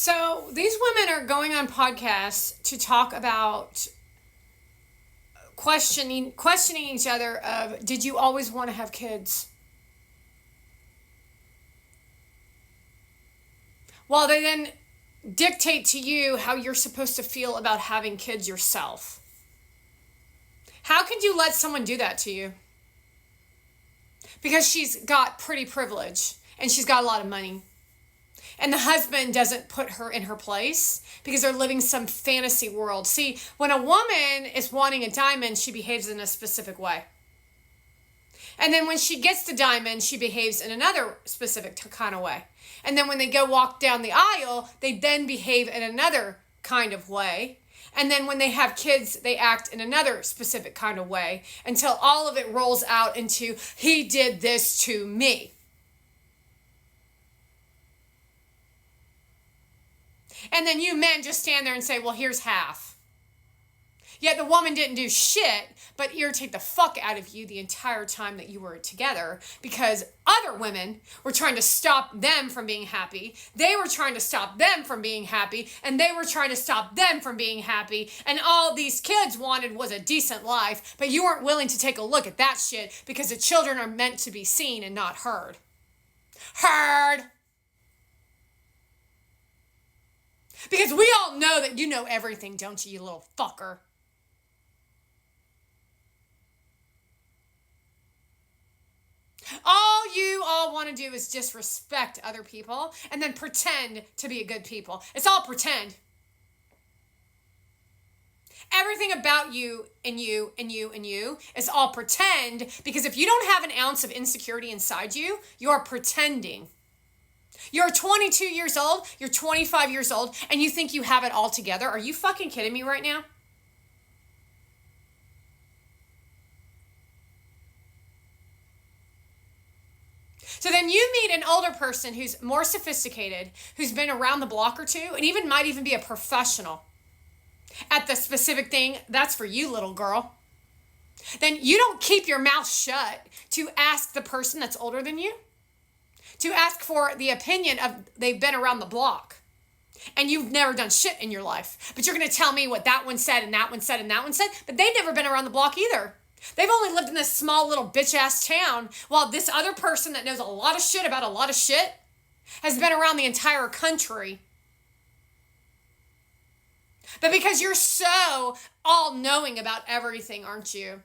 So these women are going on podcasts to talk about questioning each other of, did you always want to have kids? While they then dictate to you how you're supposed to feel about having kids yourself. How could you let someone do that to you? Because she's got pretty privilege and she's got a lot of money. And the husband doesn't put her in her place because they're living some fantasy world. See, when a woman is wanting a diamond, she behaves in a specific way. And then when she gets the diamond, she behaves in another specific kind of way. And then when they go walk down the aisle, they then behave in another kind of way. And then when they have kids, they act in another specific kind of way until all of it rolls out into, he did this to me. And then you men just stand there and say, well, here's half. Yet the woman didn't do shit but irritate the fuck out of you the entire time that you were together because other women were trying to stop them from being happy. They were trying to stop them from being happy. And they were trying to stop them from being happy. And all these kids wanted was a decent life. But you weren't willing to take a look at that shit because the children are meant to be seen and not heard. Heard! Because we all know that you know everything, don't you little fucker? All you all want to do is just respect other people and then pretend to be a good people. It's all pretend. Everything about you and you and you and you is all pretend because if you don't have an ounce of insecurity inside you, you're pretending. You're 22 years old, you're 25 years old, and you think you have it all together. Are you fucking kidding me right now? So then you meet an older person who's more sophisticated, who's been around the block or two, and even might even be a professional at the specific thing. That's for you, little girl. Then you don't keep your mouth shut to ask the person that's older than you, to ask for the opinion of they've been around the block and you've never done shit in your life. But you're going to tell me what that one said and that one said and that one said, but they've never been around the block either. They've only lived in this small little bitch ass town while this other person that knows a lot of shit about a lot of shit has been around the entire country. But because you're so all-knowing about everything, aren't you?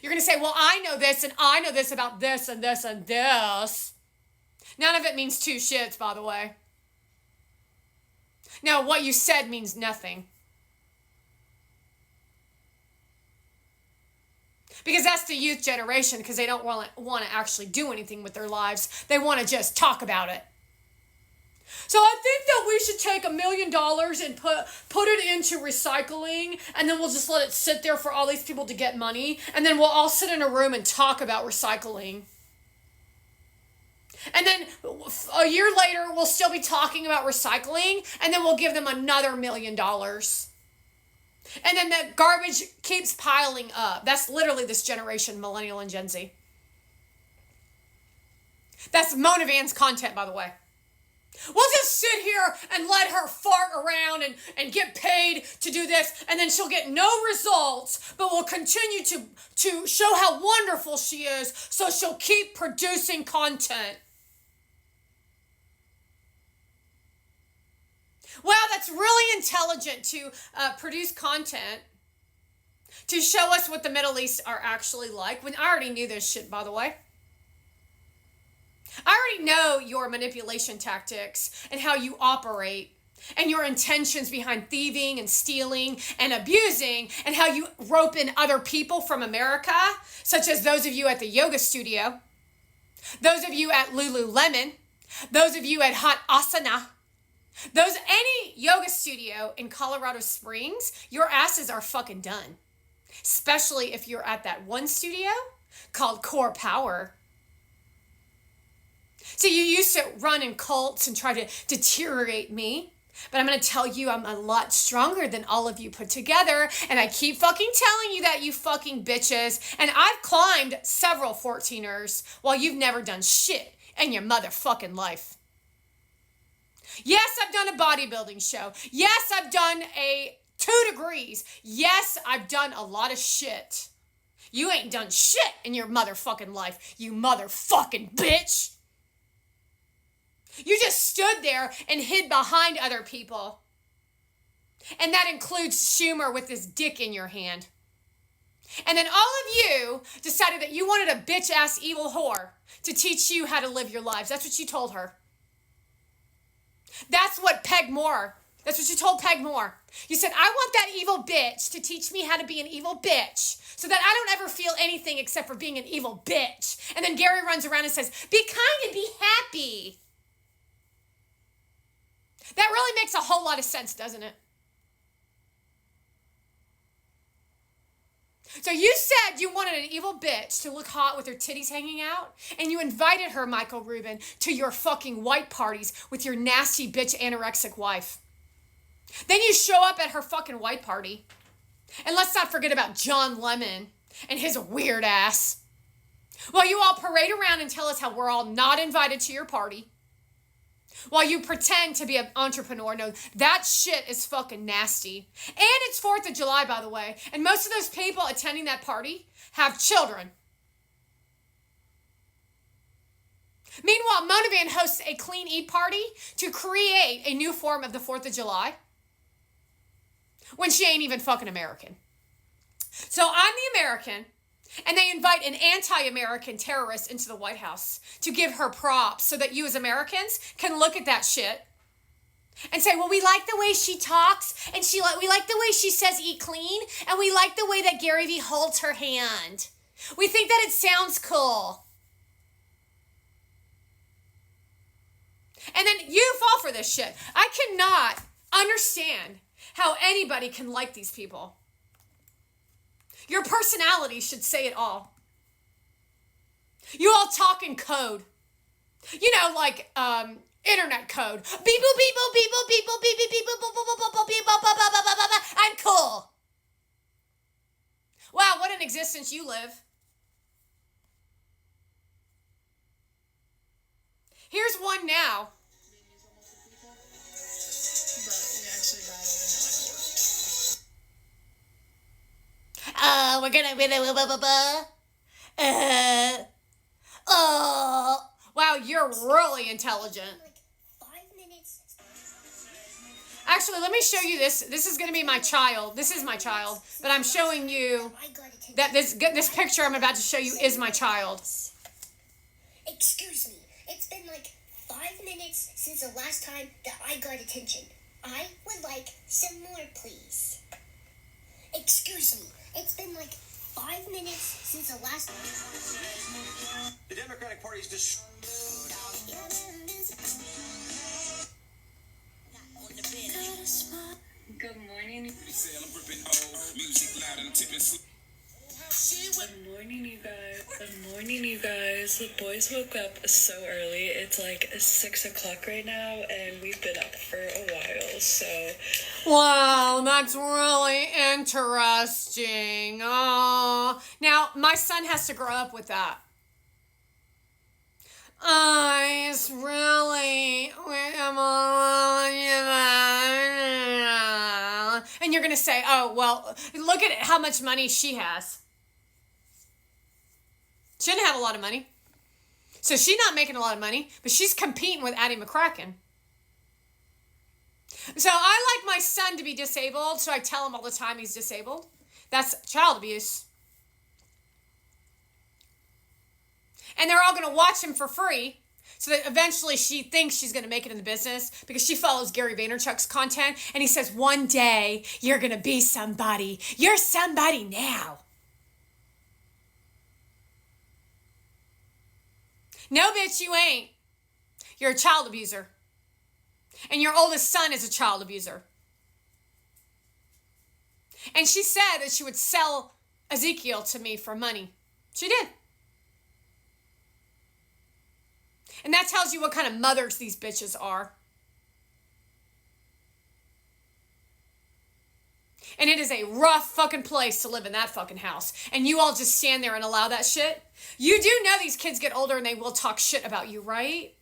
You're going to say, well, I know this and I know this about this and this and this. None of it means two shits, by the way. Now, what you said means nothing. Because that's the youth generation, because they don't want to actually do anything with their lives. They want to just talk about it. So I think that we should take $1 million and put it into recycling, and then we'll just let it sit there for all these people to get money, and then we'll all sit in a room and talk about recycling. And then a year later, we'll still be talking about recycling, and then we'll give them another $1 million. And then the garbage keeps piling up. That's literally this generation, Millennial and Gen Z. That's Mona Van's content, by the way. We'll just sit here and let her fart around and get paid to do this, and then she'll get no results, but we'll continue to show how wonderful she is, so she'll keep producing content. Wow, that's really intelligent to produce content to show us what the Middle East are actually like. When I already knew this shit, by the way. I already know your manipulation tactics and how you operate and your intentions behind thieving and stealing and abusing and how you rope in other people from America, such as those of you at the yoga studio, those of you at Lululemon, those of you at Hot Asana, any yoga studio in Colorado Springs, your asses are fucking done. Especially if you're at that one studio called Core Power. So you used to run in cults and try to deteriorate me. But I'm going to tell you I'm a lot stronger than all of you put together. And I keep fucking telling you that, you fucking bitches. And I've climbed several 14ers while you've never done shit in your motherfucking life. Yes, I've done a bodybuilding show. Yes, I've done a 2 degrees. Yes, I've done a lot of shit. You ain't done shit in your motherfucking life, you motherfucking bitch. You just stood there and hid behind other people. And that includes Schumer with his dick in your hand. And then all of you decided that you wanted a bitch-ass evil whore to teach you how to live your lives. That's what you told her. That's what that's what you told Peg Moore. You said, I want that evil bitch to teach me how to be an evil bitch so that I don't ever feel anything except for being an evil bitch. And then Gary runs around and says, be kind and be happy. That really makes a whole lot of sense, doesn't it? So you said you wanted an evil bitch to look hot with her titties hanging out, and you invited her, Michael Rubin, to your fucking white parties with your nasty bitch anorexic wife. Then you show up at her fucking white party. And let's not forget about John Lemon and his weird ass. While you all parade around and tell us how we're all not invited to your party. While you pretend to be an entrepreneur. No, that shit is fucking nasty. And it's 4th of July, by the way. And most of those people attending that party have children. Meanwhile, Mona Van hosts a clean eat party to create a new form of the 4th of July when she ain't even fucking American. So I'm the American, and they invite an anti-American terrorist into the White House to give her props so that you as Americans can look at that shit and say, well, we like the way she talks, and we like the way she says eat clean, and we like the way that Gary Vee holds her hand. We think that it sounds cool. And then you fall for this shit. I cannot understand how anybody can like these people. Your personality should say it all. You all talk in code. You know, like internet code. Beep boop beep boop beep boop beep boop beep beep beep boop boop boop boop boop beep boop boop boop boop boop. I'm cool. Wow, what an existence you live. Here's one now. We're gonna wow, you're really intelligent. Actually, let me show you this. This is gonna be my child. This is my child, but I'm showing you that this picture I'm about to show you is my child. Excuse me, it's been like 5 minutes since the last time that I got attention. I would like some more, please. Excuse me, it's been like 5 minutes since the last... The Democratic Party is just... Good morning. Good morning, you guys. Good morning, you guys. The boys woke up so early. It's like 6 o'clock right now, and we've been up for a while, so... Wow, that's really interesting. Oh, now, my son has to grow up with that. It's really... And you're going to say, oh, well, look at how much money she has. She didn't have a lot of money. So she's not making a lot of money, but she's competing with Addie McCracken. So I like my son to be disabled, so I tell him all the time he's disabled. That's child abuse. And they're all going to watch him for free, so that eventually she thinks she's going to make it in the business because she follows Gary Vaynerchuk's content, and he says, one day you're going to be somebody. You're somebody now. No, bitch, you ain't. You're a child abuser. And your oldest son is a child abuser. And she said that she would sell Ezekiel to me for money. She did. And that tells you what kind of mothers these bitches are. And it is a rough fucking place to live in that fucking house. And you all just stand there and allow that shit. You do know these kids get older and they will talk shit about you, right?